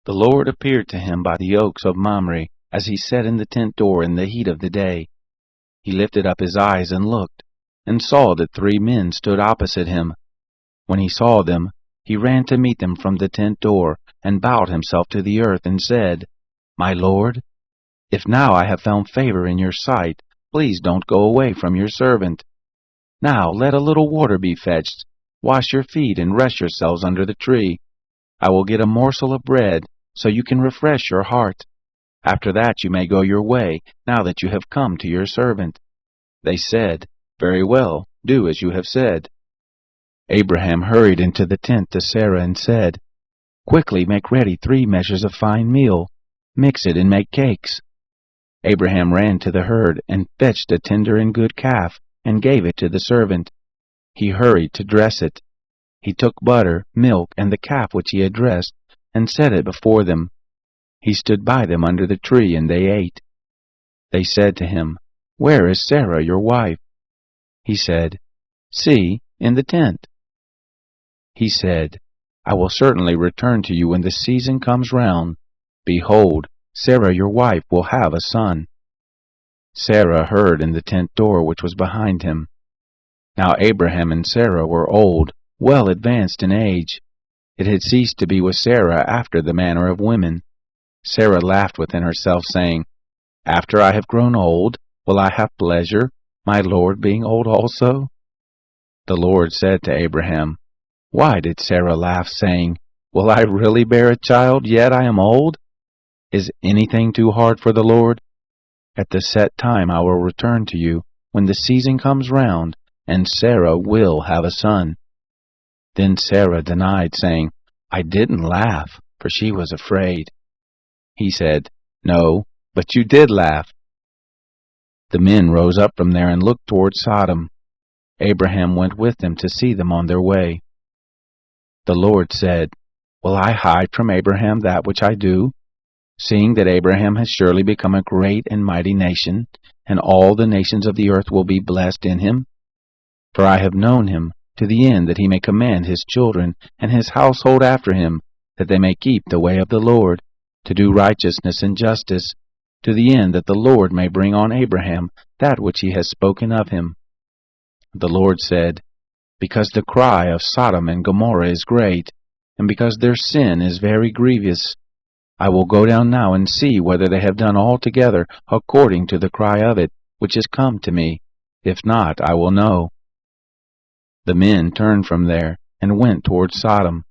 The Lord appeared to him by the oaks of Mamre, as he sat in the tent door in the heat of the day. He lifted up his eyes and looked, and saw that 3 men stood opposite him. When he saw them, he ran to meet them from the tent door, and bowed himself to the earth, and said, "My Lord, if now I have found favor in your sight, please don't go away from your servant. Now let a little water be fetched. Wash your feet and rest yourselves under the tree. I will get a morsel of bread, so you can refresh your heart. After that you may go your way, now that you have come to your servant." They said, "Very well, do as you have said." Abraham hurried into the tent to Sarah and said, "Quickly make ready 3 measures of fine meal. Mix it and make cakes." Abraham ran to the herd and fetched a tender and good calf and gave it to the servant. He hurried to dress it. He took butter, milk, and the calf which he had dressed, and set it before them. He stood by them under the tree, and they ate. They said to him, "Where is Sarah, your wife?" He said, "See, in the tent." He said, "I will certainly return to you when the season comes round. Behold, Sarah your wife will have a son." Sarah heard in the tent door which was behind him. Now Abraham and Sarah were old, well advanced in age. It had ceased to be with Sarah after the manner of women. Sarah laughed within herself, saying, "After I have grown old, will I have pleasure, my Lord being old also?" The Lord said to Abraham, "Why did Sarah laugh, saying, 'Will I really bear a child, yet I am old?' Is anything too hard for the Lord? At the set time I will return to you, when the season comes round, and Sarah will have a son." Then Sarah denied, saying, "I didn't laugh," for she was afraid. He said, "No, but you did laugh." The men rose up from there and looked toward Sodom. Abraham went with them to see them on their way. The Lord said, "Will I hide from Abraham that which I do? Seeing that Abraham has surely become a great and mighty nation, and all the nations of the earth will be blessed in him. For I have known him, to the end that he may command his children and his household after him, that they may keep the way of the Lord, to do righteousness and justice, to the end that the Lord may bring on Abraham that which he has spoken of him." The Lord said, "Because the cry of Sodom and Gomorrah is great, and because their sin is very grievous, I will go down now and see whether they have done altogether according to the cry of it, which is come to me. If not, I will know." The men turned from there and went toward Sodom,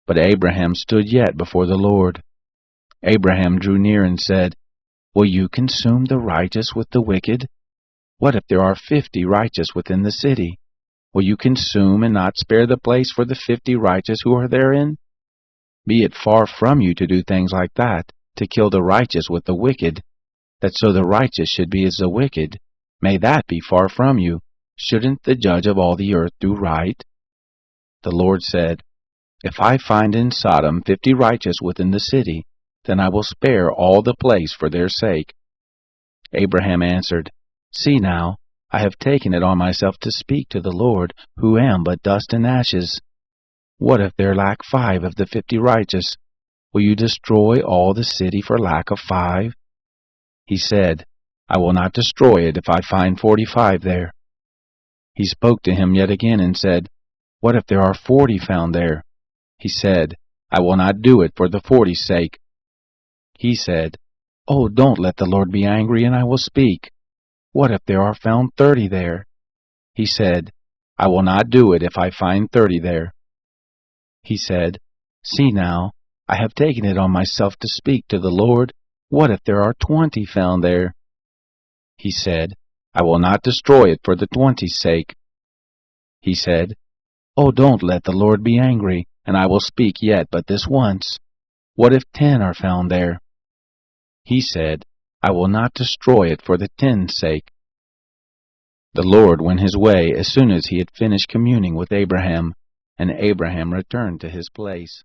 but Abraham stood yet before the Lord. Abraham drew near and said, "Will you consume the righteous with the wicked? What if there are 50 righteous within the city? Will you consume and not spare the place for the 50 righteous who are therein? Be it far from you to do things like that, to kill the righteous with the wicked, that so the righteous should be as the wicked. May that be far from you. Shouldn't the judge of all the earth do right?" The Lord said, "If I find in Sodom 50 righteous within the city, then I will spare all the place for their sake." Abraham answered, "See now, I have taken it on myself to speak to the Lord, who am but dust and ashes. What if there lack 5 of the 50 righteous? Will you destroy all the city for lack of 5? He said, "I will not destroy it if I find 45 there." He spoke to him yet again and said, "What if there are 40 found there?" He said, "I will not do it for the 40's sake." He said, "Oh, don't let the Lord be angry, and I will speak. What if there are found 30 there?" He said, "I will not do it if I find 30 there." He said, "See now, I have taken it on myself to speak to the Lord. What if there are 20 found there?" He said, "I will not destroy it for the 20's sake." He said, "Oh, don't let the Lord be angry, and I will speak yet but this once. What if 10 are found there?" He said, "I will not destroy it for the 10's sake." The Lord went his way as soon as he had finished communing with Abraham, and Abraham returned to his place.